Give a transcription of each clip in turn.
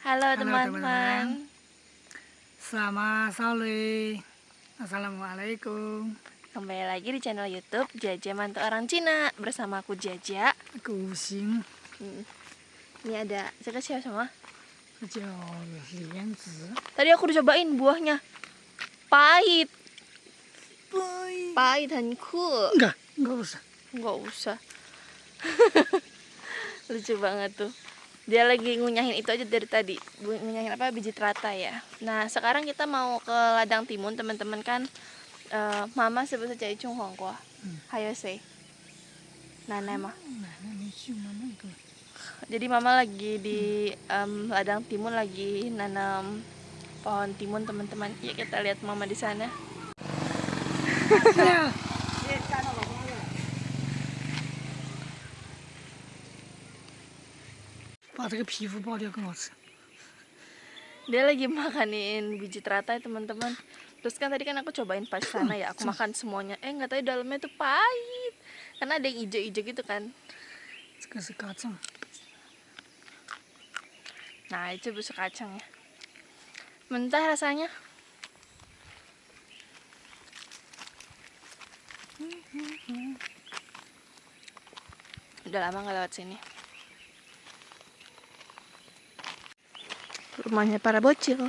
Halo Halo teman-teman, teman-teman, selamat sore. Assalamualaikum. kembali lagi di channel YouTube Jaja Mantu Orang Cina bersama aku Jaja. Aku Xing, Ini ada siapa semua? 叫莲子。 Tadi aku udah cobain buahnya, pahit, pahit dan cool. Enggak usah. Nggak usah. Lucu banget tuh. Dia lagi ngunyahin itu aja dari tadi, ngunyahin apa, biji teratai ya. Nah sekarang kita mau ke ladang timun teman-teman kan. Mama sebut saja Chung Hong Kwa. Hayo say. Nana mah. Jadi mama lagi di ladang timun, lagi nanam pohon timun teman-teman. Ya kita lihat mama di sana. 把这个皮肤剥掉更好吃。 Dia lagi makanin biji teratai teman-teman. Terus kan tadi kan aku cobain pas sana ya, aku makan semuanya. Nggak tahu dalamnya tuh pahit. Karena ada yang ijo-ijo gitu kan. 这个是嘎正， Nah itu busuk kacangnya. Mentah rasanya. Udah lama nggak lewat sini. Rumahnya para bocil.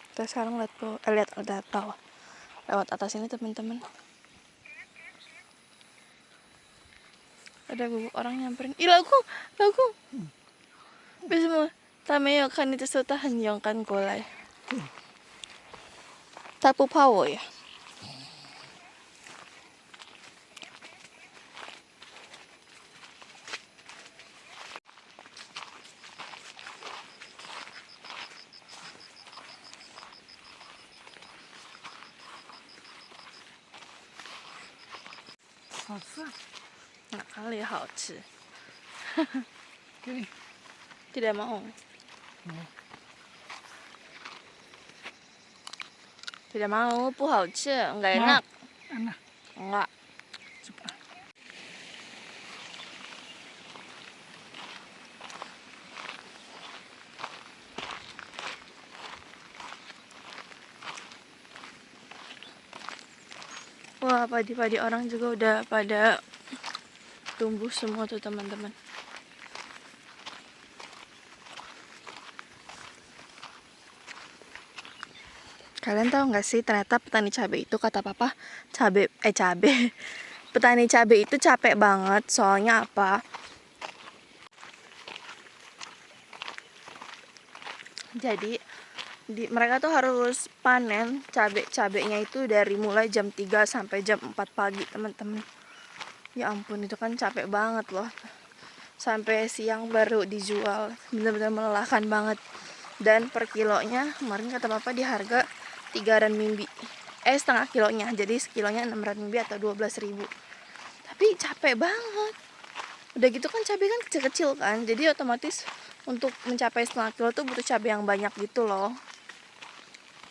Kita sekarang lihat bawah. Lewat atas ini teman-teman. Ada guguk orang nyamperin. Ih lagu. Bisa mah. Tameyo kan itu tahan yang kan golai. Tapu pawo ya.好吃。 Nah, kali ya hao-ci. 给你。 Tidak mau. Tidak mau, pu hao-ci, enggak enak. Enak. Enggak. Cepat. Wah, padi-padi orang juga udah pada tumbuh semua tuh teman-teman. Kalian tahu nggak sih ternyata petani cabai itu kata papa cabai petani cabai itu capek banget, soalnya apa? Jadi mereka tuh harus panen cabainya itu dari mulai jam 3 sampai jam 4 pagi teman-teman. Ya ampun, itu kan capek banget loh. Sampai siang baru dijual, benar-benar melelahkan banget. Dan per kilonya kemarin kata papa di harga 3 renminbi. Setengah kilonya, jadi sekilonya 6 renminbi atau 12.000. Tapi capek banget. Udah gitu kan cabai kan kecil-kecil kan, jadi otomatis untuk mencapai setengah kilo tuh butuh cabai yang banyak gitu loh.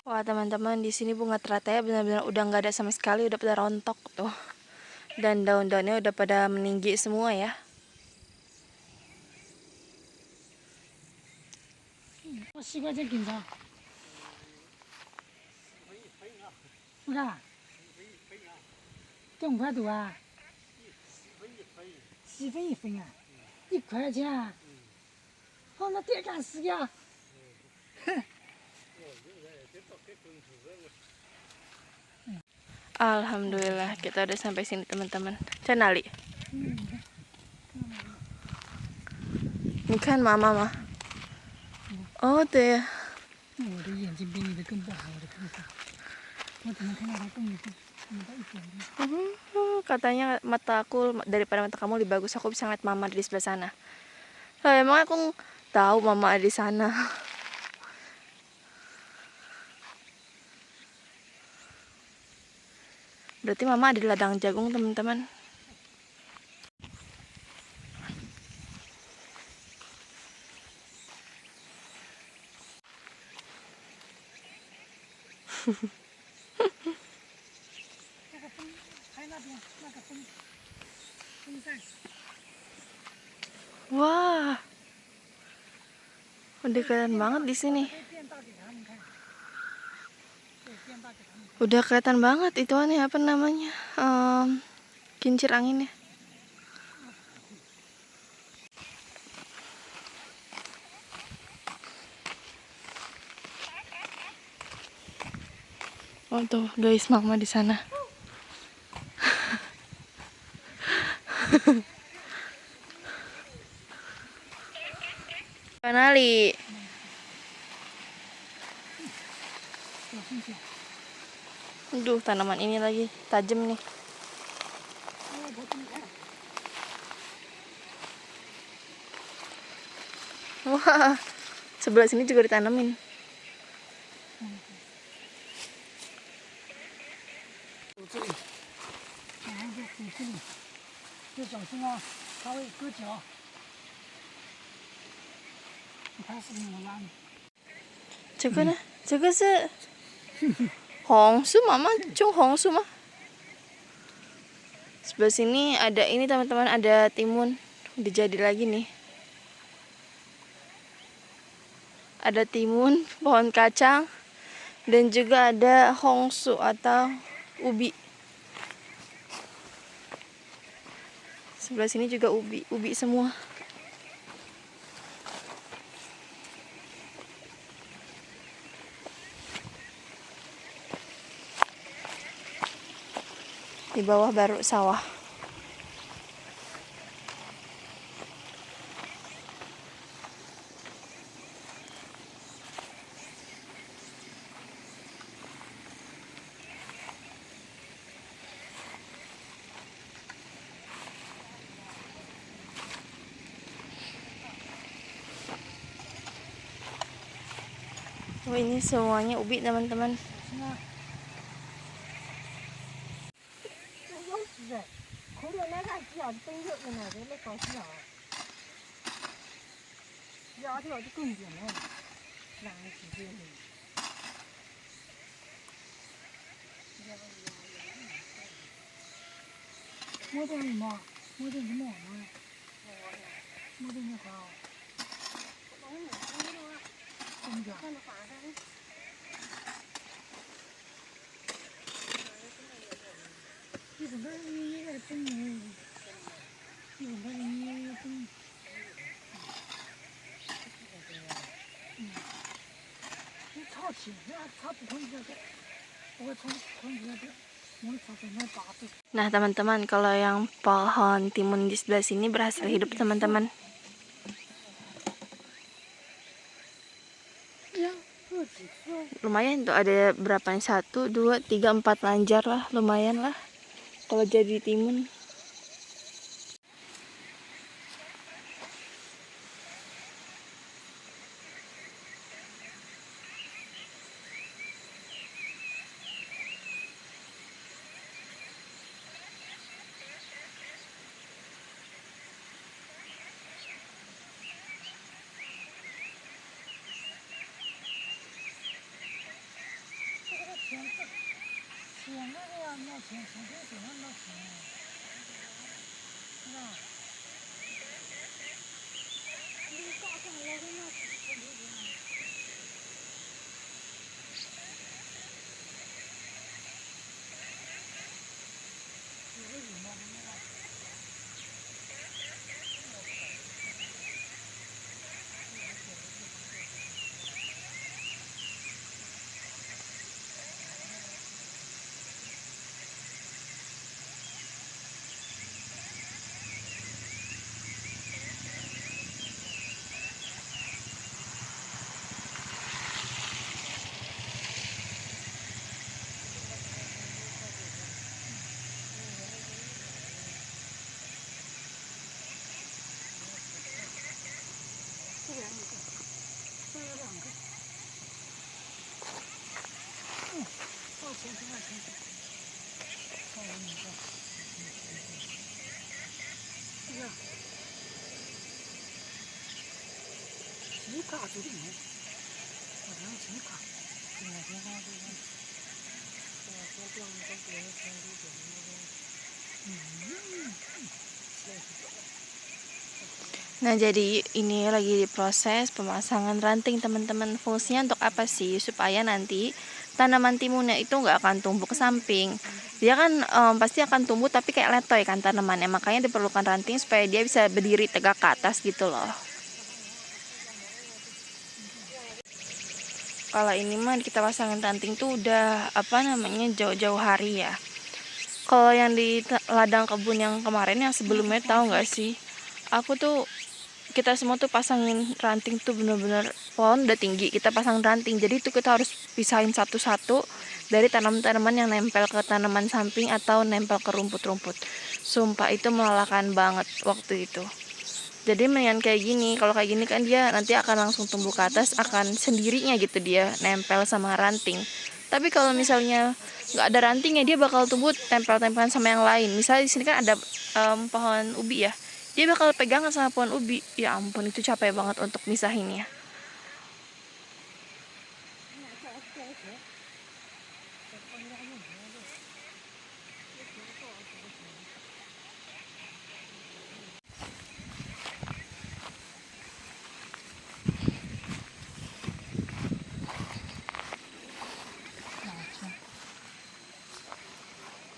Wah teman-teman, di sini bunga teratai benar-benar udah nggak ada sama sekali, udah pada rontok tuh. Dan daun-daunnya udah pada meninggi semua ya. 我西瓜再给上。我看。2块多啊。细分一分啊，1块钱啊。好，那点干死呀。 Alhamdulillah kita udah sampai sini teman-teman. Cenali. Ini kan mama mah. Oh tuh ya. 我的眼睛比你的更不好，我的看不到。我只能看到它动一动，看不到一点点。 Katanya mataku daripada mata kamu lebih bagus, aku bisa ngeliat mama di sebelah sana. Lah emang aku tahu mama ada di sana. Berarti mama ada di ladang jagung teman-teman. 那边那个风扇， Wah, udah kelihatan banget di sini. 可以变大给他们看。对，变大给他们看。 Udah kelihatan banget itu aneh apa namanya? Kincir anginnya. Oh tuh guys, mama di sana. Panali. 小心点。 Aduh, tanaman ini lagi tajam nih. 我这么看。 Wah, sebelah sini juga ditanamin. 走这里，然后就走这里，就小心啊，它会割脚。你看是不是能拉你？ 这个是红树mama, cung红树mah. Sebelah sini ada ini teman-teman, ada timun. Udah jadi lagi nih. Ada timun, pohon kacang, dan juga ada hongsu atau ubi. Sebelah sini juga ubi semua. Di bawah baru sawah. Oh, ini semuanya ubi teman-teman. 口里那个脚背着呢，这那搞笑。压掉就更紧了，哪个直接的？摸到你吗？摸到你摸吗？摸到你好。怎么讲？ 日本的你也真没，日本的你也真。你炒起，那炒不空这个，我炒这个，我炒什么八度？ Nah teman-teman, kalau yang pohon timun di sebelah sini berhasil hidup teman-teman. Lumayan tuh, ada berapa? 1, 2, 3, 4 lanjar lah, lumayan lah kalau jadi timun. Nah, jadi ini lagi diproses pemasangan ranting, teman-teman. Fungsinya untuk apa sih? Supaya nanti tanaman timunnya itu nggak akan tumbuh ke samping. Dia kan pasti akan tumbuh tapi kayak letoy kan tanamannya. Makanya diperlukan ranting supaya dia bisa berdiri tegak ke atas gitu loh. Kalau ini mah kita pasangin ranting tuh udah jauh-jauh hari ya. Kalau yang di ladang kebun yang kemarin yang sebelumnya tahu nggak sih? Aku tuh kita semua tuh pasangin ranting tuh bener-bener pohon udah tinggi, kita pasang ranting, jadi itu kita harus pisahin satu-satu dari tanaman-tanaman yang nempel ke tanaman samping atau nempel ke rumput-rumput. Sumpah itu melelahkan banget waktu itu. Jadi mendingan kayak gini, kalau kayak gini kan dia nanti akan langsung tumbuh ke atas, akan sendirinya gitu dia nempel sama ranting. Tapi kalau misalnya nggak ada rantingnya, dia bakal tumbuh tempel-tempelan sama yang lain. Misalnya di sini kan ada pohon ubi ya, dia bakal pegangan sama pohon ubi. Ya ampun, itu capek banget untuk misahinnya.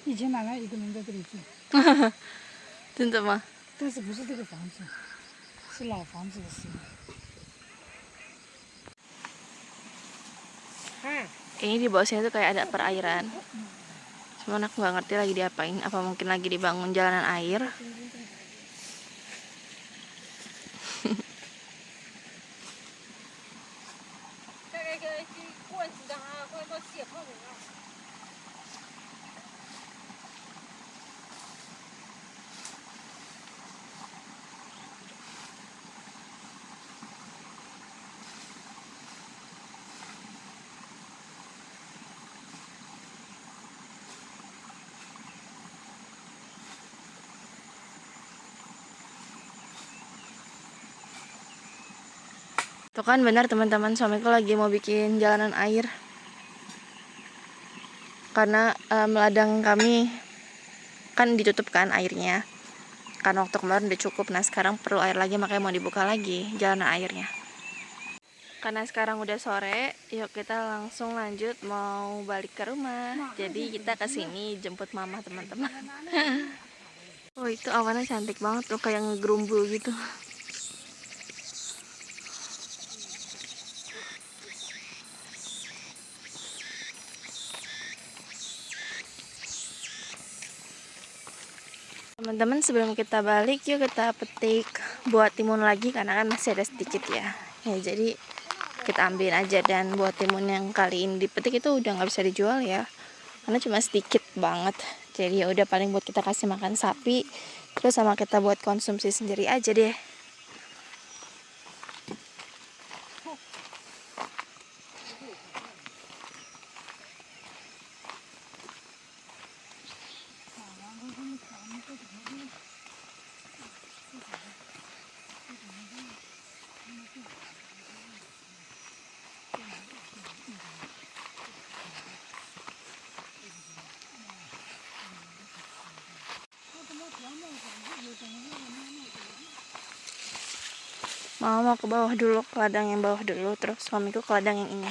以前奶奶一个人在这里住， Tentu mah. 但是不是这个房子，是老房子的时候。Ini di bawah sini tuh kayak ada perairan. Cuman aku nggak ngerti lagi diapain. Apa mungkin lagi dibangun jalanan air? Tuh kan benar teman-teman, suamiku lagi mau bikin jalanan air. Karena ladang kami kan ditutup kan airnya. Karena waktu kemarin udah cukup, nah sekarang perlu air lagi, makanya mau dibuka lagi jalanan airnya. Karena sekarang udah sore, yuk kita langsung lanjut mau balik ke rumah. Jadi kita kesini jemput mama teman-teman. Oh itu awannya cantik banget tuh, kayak ngegerumbul gitu. Teman-teman, sebelum kita balik yuk kita petik buah timun lagi karena kan masih ada sedikit ya. Ya jadi kita ambilin aja, dan buah timun yang kali ini dipetik itu udah nggak bisa dijual ya. Karena cuma sedikit banget. Jadi ya udah, paling buat kita kasih makan sapi, terus sama kita buat konsumsi sendiri aja deh. Mama mau ke bawah dulu, ke ladang yang bawah dulu, terus suamiku ke ladang yang ini.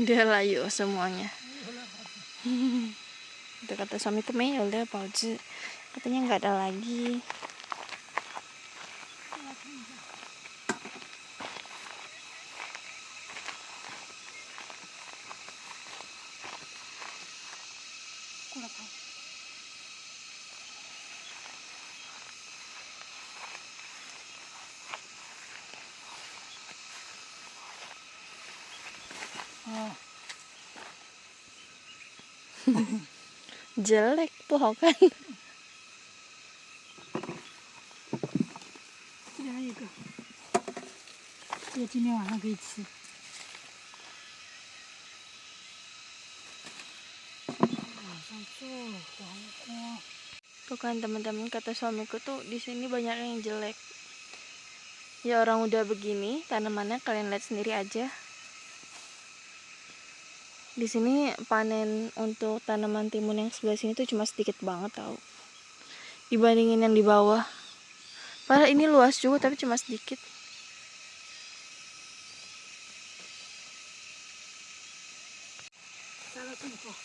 Udah layu semuanya. Itu kata suamiku, Mei udah pauzi, katanya nggak ada lagi. Jelek tuh kan. 这里还有一个，这个今天晚上可以吃。晚上做黄瓜。 Tuh kan teman-teman, kata suamiku tuh di sini banyak yang jelek. Ya orang udah begini, tanamannya kalian lihat sendiri aja. Di sini panen untuk tanaman timun yang sebelah sini tuh cuma sedikit banget tau, dibandingin yang di bawah. Padahal ini luas juga tapi cuma sedikit. Salah tuh.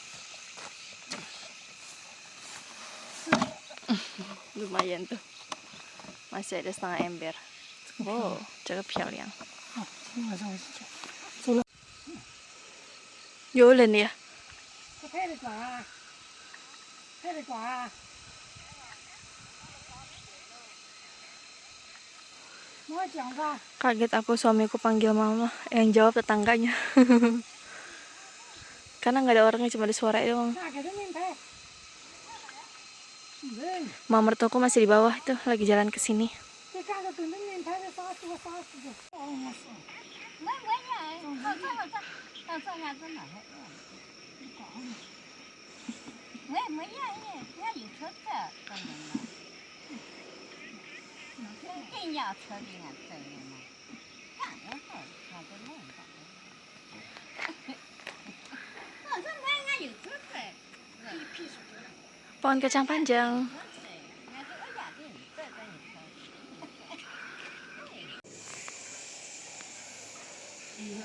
Lumayan tuh, masih ada setengah ember. Wow, cakep漂亮. Oh, sini masuk masuk. Solo. Jualan ya. 配的瓜，配的瓜。mau讲吧？ Kaget aku, suamiku panggil mama, yang jawab tetangganya. Karena nggak ada orangnya, cuma ada suara doang. 那给他们拍。对， Mama mertuaku masih di bawah itu, lagi jalan ke sini. 这干个等着面拍的啥时候啥时候？哦，我操！到这样子哪还？我也没样耶，人家有车子，当然了。真要车的呀，这样嘛，干了好，他都弄的。我说我人家有车子，一屁事。 Pohon kacang panjang.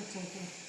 走走。